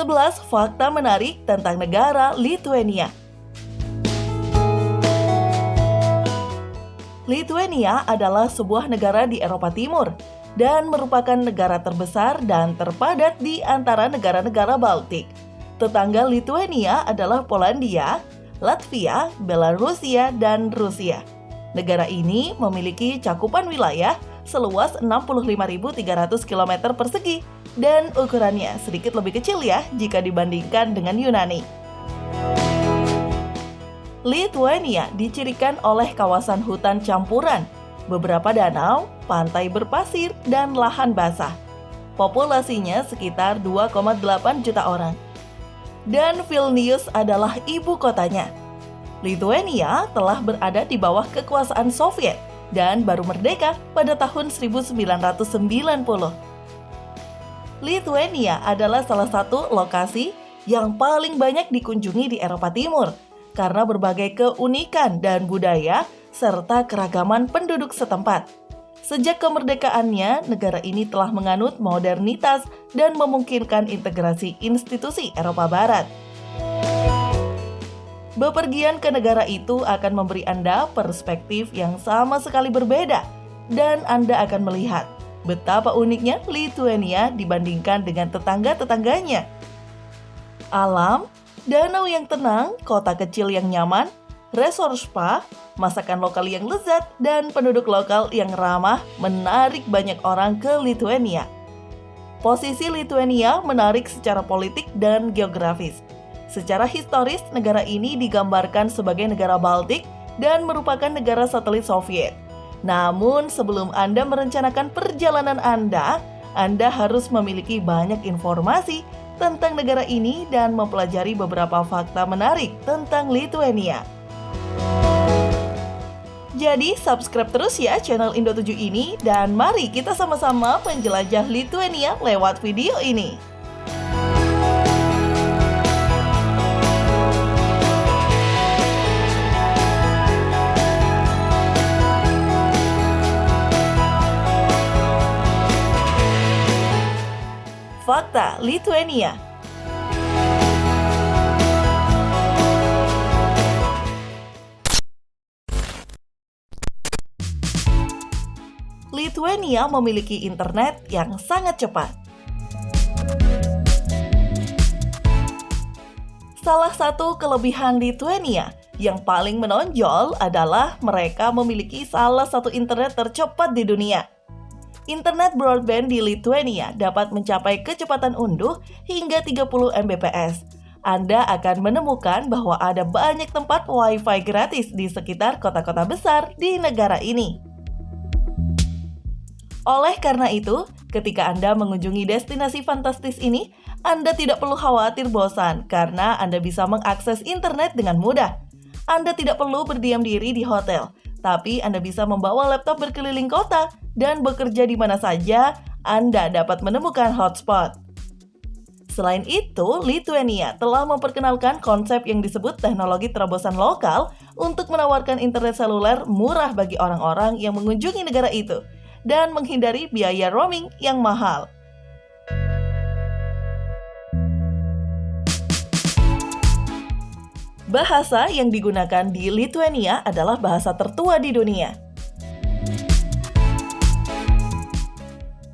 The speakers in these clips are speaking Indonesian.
11 fakta menarik tentang negara Lithuania. Lithuania adalah sebuah negara di Eropa Timur dan merupakan negara terbesar dan terpadat di antara negara-negara Baltik. Tetangga Lithuania adalah Polandia, Latvia, Belarusia, dan Rusia. Negara ini memiliki cakupan wilayah seluas 65.300 km persegi dan ukurannya sedikit lebih kecil ya jika dibandingkan dengan Yunani. Lithuania dicirikan oleh kawasan hutan campuran, beberapa danau, pantai berpasir, dan lahan basah. Populasinya sekitar 2,8 juta orang. Dan Vilnius adalah ibu kotanya. Lithuania telah berada di bawah kekuasaan Soviet dan baru merdeka pada tahun 1990. Lithuania adalah salah satu lokasi yang paling banyak dikunjungi di Eropa Timur karena berbagai keunikan dan budaya serta keragaman penduduk setempat. Sejak kemerdekaannya, negara ini telah menganut modernitas dan memungkinkan integrasi institusi Eropa Barat. Bepergian ke negara itu akan memberi Anda perspektif yang sama sekali berbeda, dan Anda akan melihat betapa uniknya Lithuania dibandingkan dengan tetangga-tetangganya. Alam, danau yang tenang, kota kecil yang nyaman, resort spa, masakan lokal yang lezat, dan penduduk lokal yang ramah menarik banyak orang ke Lithuania. Posisi Lithuania menarik secara politik dan geografis. Secara historis, negara ini digambarkan sebagai negara Baltik dan merupakan negara satelit Soviet. Namun, sebelum Anda merencanakan perjalanan Anda harus memiliki banyak informasi tentang negara ini dan mempelajari beberapa fakta menarik tentang Lithuania. Jadi, subscribe terus ya channel Indo 7 ini dan mari kita sama-sama menjelajah Lithuania lewat video ini. Fakta Lithuania. Lithuania memiliki internet yang sangat cepat. Salah satu kelebihan Lithuania yang paling menonjol adalah mereka memiliki salah satu internet tercepat di dunia. Internet broadband di Lithuania dapat mencapai kecepatan unduh hingga 30 Mbps. Anda akan menemukan bahwa ada banyak tempat Wi-Fi gratis di sekitar kota-kota besar di negara ini. Oleh karena itu, ketika Anda mengunjungi destinasi fantastis ini, Anda tidak perlu khawatir bosan karena Anda bisa mengakses internet dengan mudah. Anda tidak perlu berdiam diri di hotel, tapi Anda bisa membawa laptop berkeliling kota dan bekerja di mana saja. Anda dapat menemukan hotspot. Selain itu, Lithuania telah memperkenalkan konsep yang disebut teknologi terobosan lokal untuk menawarkan internet seluler murah bagi orang-orang yang mengunjungi negara itu dan menghindari biaya roaming yang mahal. Bahasa yang digunakan di Lithuania adalah bahasa tertua di dunia.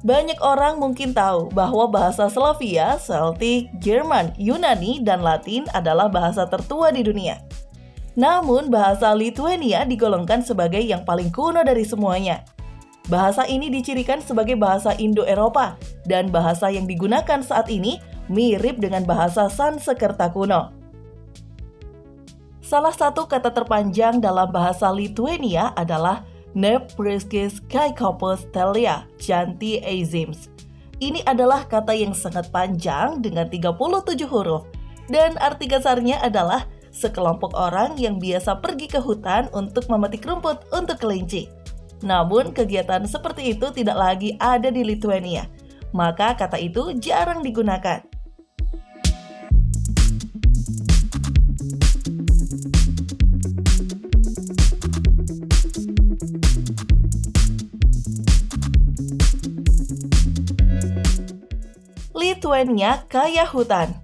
Banyak orang mungkin tahu bahwa bahasa Slavia, Celtic, Jerman, Yunani, dan Latin adalah bahasa tertua di dunia. Namun, bahasa Lithuania digolongkan sebagai yang paling kuno dari semuanya. Bahasa ini dicirikan sebagai bahasa Indo-Eropa, dan bahasa yang digunakan saat ini mirip dengan bahasa Sanskerta kuno. Salah satu kata terpanjang dalam bahasa Lithuania adalah Nepriskis Kaikopos Telia Janti Eizims. Ini adalah kata yang sangat panjang dengan 37 huruf dan arti kasarnya adalah sekelompok orang yang biasa pergi ke hutan untuk memetik rumput untuk kelinci. Namun kegiatan seperti itu tidak lagi ada di Lithuania, maka kata itu jarang digunakan. Lithuania kaya hutan.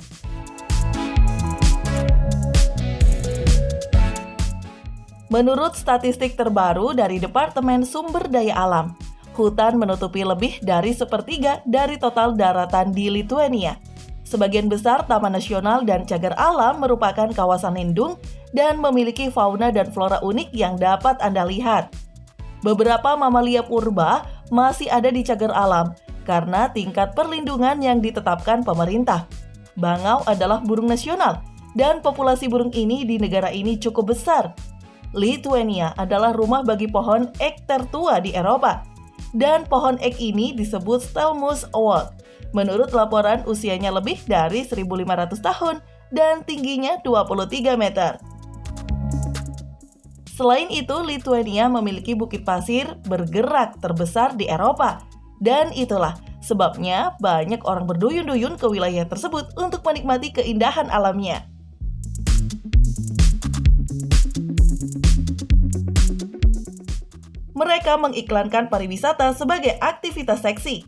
Menurut statistik terbaru dari Departemen Sumber Daya Alam, hutan menutupi lebih dari sepertiga dari total daratan di Lithuania. Sebagian besar taman nasional dan cagar alam merupakan kawasan lindung dan memiliki fauna dan flora unik yang dapat Anda lihat. Beberapa mamalia purba masih ada di cagar alam karena tingkat perlindungan yang ditetapkan pemerintah. Bangau adalah burung nasional dan populasi burung ini di negara ini cukup besar. Lithuania adalah rumah bagi pohon ek tertua di Eropa, dan pohon ek ini disebut Stelmus Award. Menurut laporan, usianya lebih dari 1.500 tahun dan tingginya 23 meter. Selain itu, Lithuania memiliki bukit pasir bergerak terbesar di Eropa, dan itulah sebabnya banyak orang berduyun-duyun ke wilayah tersebut untuk menikmati keindahan alamnya. Mereka mengiklankan pariwisata sebagai aktivitas seksi.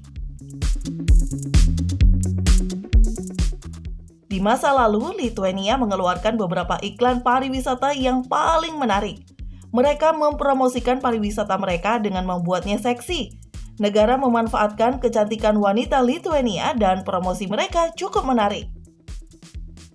Di masa lalu, Lithuania mengeluarkan beberapa iklan pariwisata yang paling menarik. Mereka mempromosikan pariwisata mereka dengan membuatnya seksi. Negara memanfaatkan kecantikan wanita Lithuania dan promosi mereka cukup menarik.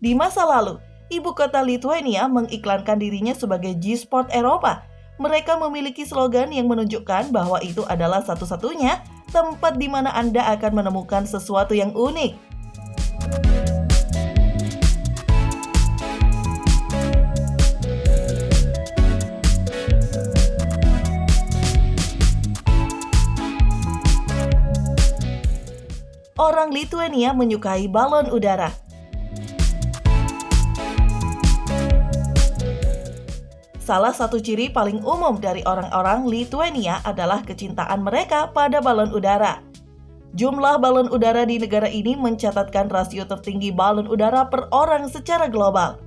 Di masa lalu, ibu kota Lithuania mengiklankan dirinya sebagai G-Sport Eropa. Mereka memiliki slogan yang menunjukkan bahwa itu adalah satu-satunya tempat di mana Anda akan menemukan sesuatu yang unik. Orang Lithuania menyukai balon udara. Salah satu ciri paling umum dari orang-orang Lithuania adalah kecintaan mereka pada balon udara. Jumlah balon udara di negara ini mencatatkan rasio tertinggi balon udara per orang secara global.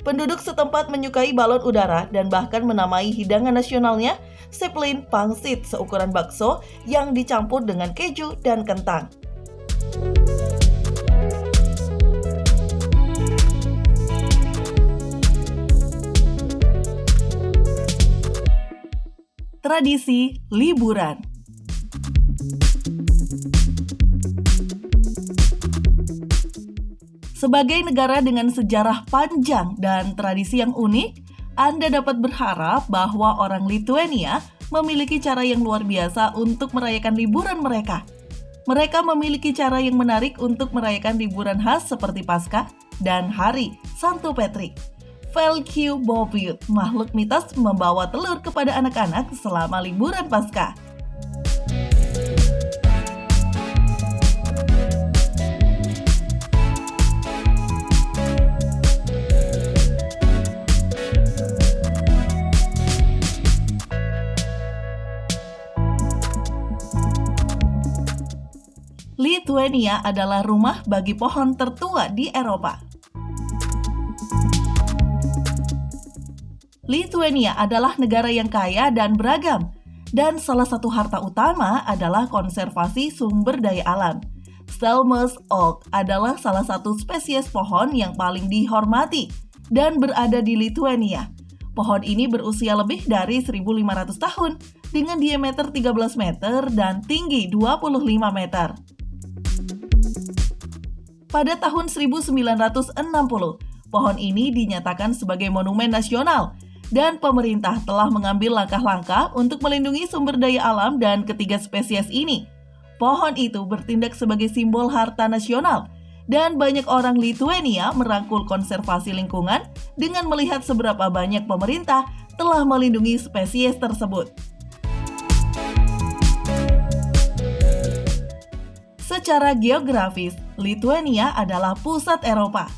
Penduduk setempat menyukai balon udara dan bahkan menamai hidangan nasionalnya Zeppelin pangsit seukuran bakso yang dicampur dengan keju dan kentang. Tradisi liburan. Sebagai negara dengan sejarah panjang dan tradisi yang unik, Anda dapat berharap bahwa orang Lithuania memiliki cara yang luar biasa untuk merayakan liburan mereka. Mereka memiliki cara yang menarik untuk merayakan liburan khas seperti Paskah dan Hari Santo Patrick. Velkyu-Bovyut, makhluk mitos membawa telur kepada anak-anak selama liburan Paskah. Lithuania adalah rumah bagi pohon tertua di Eropa. Lithuania adalah negara yang kaya dan beragam, dan salah satu harta utama adalah konservasi sumber daya alam. Stelmus oak adalah salah satu spesies pohon yang paling dihormati dan berada di Lithuania. Pohon ini berusia lebih dari 1.500 tahun dengan diameter 13 meter dan tinggi 25 meter. Pada tahun 1960, pohon ini dinyatakan sebagai monumen nasional dan pemerintah telah mengambil langkah-langkah untuk melindungi sumber daya alam dan ketiga spesies ini. Pohon itu bertindak sebagai simbol harta nasional dan banyak orang Lithuania merangkul konservasi lingkungan dengan melihat seberapa banyak pemerintah telah melindungi spesies tersebut. Secara geografis, Lithuania adalah pusat Eropa.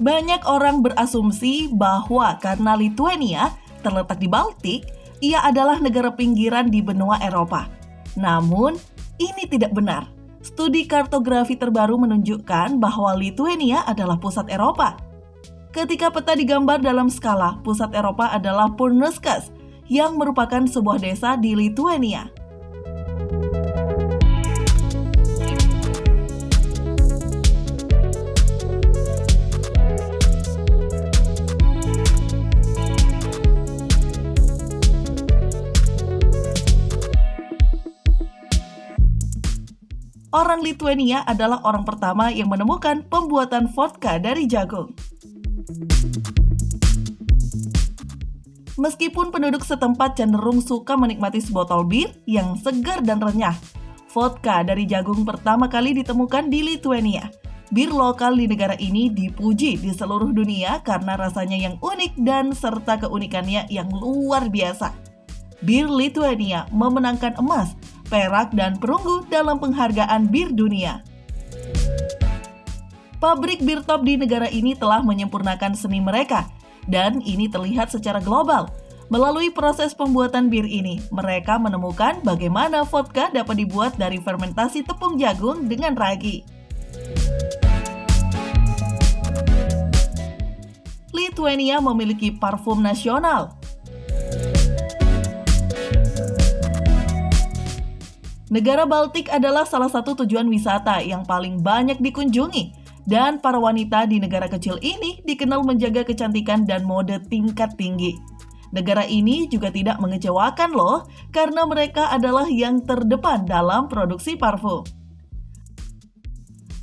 Banyak orang berasumsi bahwa karena Lithuania terletak di Baltik, ia adalah negara pinggiran di benua Eropa. Namun, ini tidak benar. Studi kartografi terbaru menunjukkan bahwa Lithuania adalah pusat Eropa. Ketika peta digambar dalam skala, pusat Eropa adalah Purneskas, yang merupakan sebuah desa di Lithuania. Orang Lithuania adalah orang pertama yang menemukan pembuatan vodka dari jagung. Meskipun penduduk setempat cenderung suka menikmati sebotol bir yang segar dan renyah, vodka dari jagung pertama kali ditemukan di Lithuania. Bir lokal di negara ini dipuji di seluruh dunia karena rasanya yang unik dan serta keunikannya yang luar biasa. Bir Lithuania memenangkan emas, perak, dan perunggu dalam penghargaan bir dunia. Pabrik bir top di negara ini telah menyempurnakan seni mereka, dan ini terlihat secara global. Melalui proses pembuatan bir ini, mereka menemukan bagaimana vodka dapat dibuat dari fermentasi tepung jagung dengan ragi. Lithuania memiliki parfum nasional. Negara Baltik adalah salah satu tujuan wisata yang paling banyak dikunjungi, dan para wanita di negara kecil ini dikenal menjaga kecantikan dan mode tingkat tinggi. Negara ini juga tidak mengecewakan loh, karena mereka adalah yang terdepan dalam produksi parfum.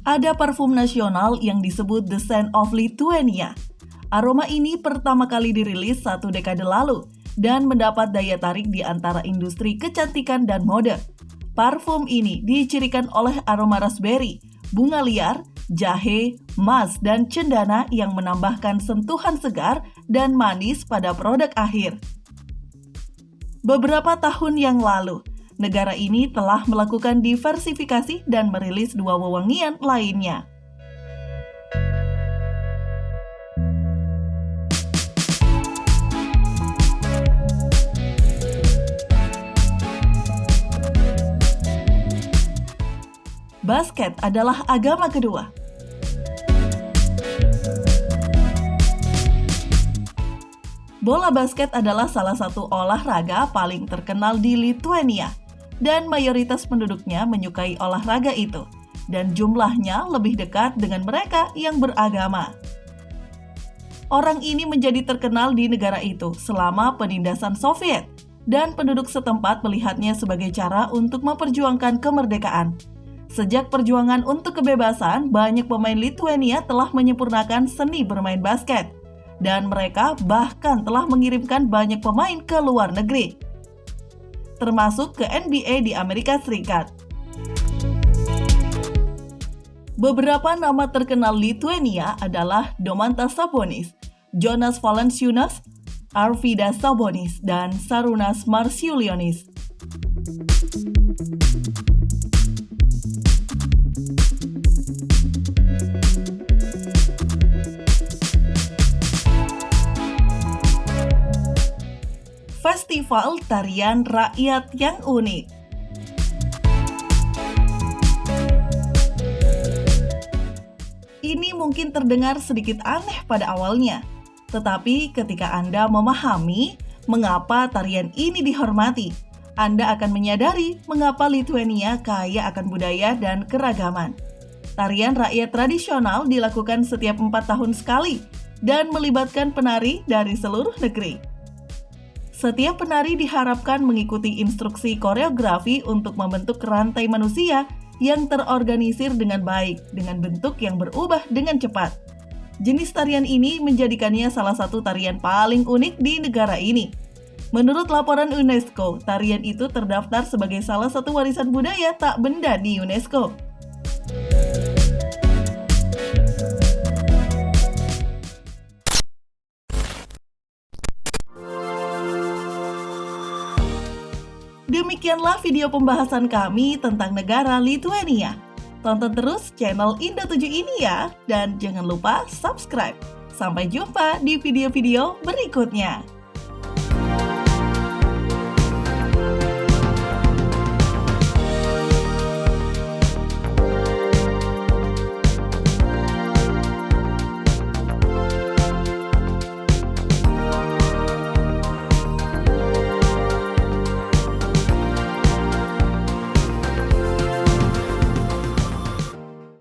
Ada parfum nasional yang disebut The Scent of Lithuania. Aroma ini pertama kali dirilis 1 dekade lalu, dan mendapat daya tarik di antara industri kecantikan dan mode. Parfum ini dicirikan oleh aroma raspberry, bunga liar, jahe, mas, dan cendana yang menambahkan sentuhan segar dan manis pada produk akhir. Beberapa tahun yang lalu, negara ini telah melakukan diversifikasi dan merilis 2 wewangian lainnya. Basket adalah agama kedua. Bola basket adalah salah satu olahraga paling terkenal di Lithuania, dan mayoritas penduduknya menyukai olahraga itu, dan jumlahnya lebih dekat dengan mereka yang beragama. Orang ini menjadi terkenal di negara itu selama penindasan Soviet, dan penduduk setempat melihatnya sebagai cara untuk memperjuangkan kemerdekaan. Sejak perjuangan untuk kebebasan, banyak pemain Lithuania telah menyempurnakan seni bermain basket, dan mereka bahkan telah mengirimkan banyak pemain ke luar negeri, termasuk ke NBA di Amerika Serikat. Beberapa nama terkenal Lithuania adalah Domantas Sabonis, Jonas Valanciunas, Arvydas Sabonis, dan Šarūnas Marčiulionis. Festival tarian rakyat yang unik. Ini mungkin terdengar sedikit aneh pada awalnya, tetapi ketika Anda memahami mengapa tarian ini dihormati, Anda akan menyadari mengapa Lithuania kaya akan budaya dan keragaman. Tarian rakyat tradisional dilakukan setiap 4 tahun sekali dan melibatkan penari dari seluruh negeri. Setiap penari diharapkan mengikuti instruksi koreografi untuk membentuk rantai manusia yang terorganisir dengan baik, dengan bentuk yang berubah dengan cepat. Jenis tarian ini menjadikannya salah satu tarian paling unik di negara ini. Menurut laporan UNESCO, tarian itu terdaftar sebagai salah satu warisan budaya tak benda di UNESCO. Demikianlah video pembahasan kami tentang negara Lithuania. Tonton terus channel Indo7 ini ya, dan jangan lupa subscribe. Sampai jumpa di video-video berikutnya.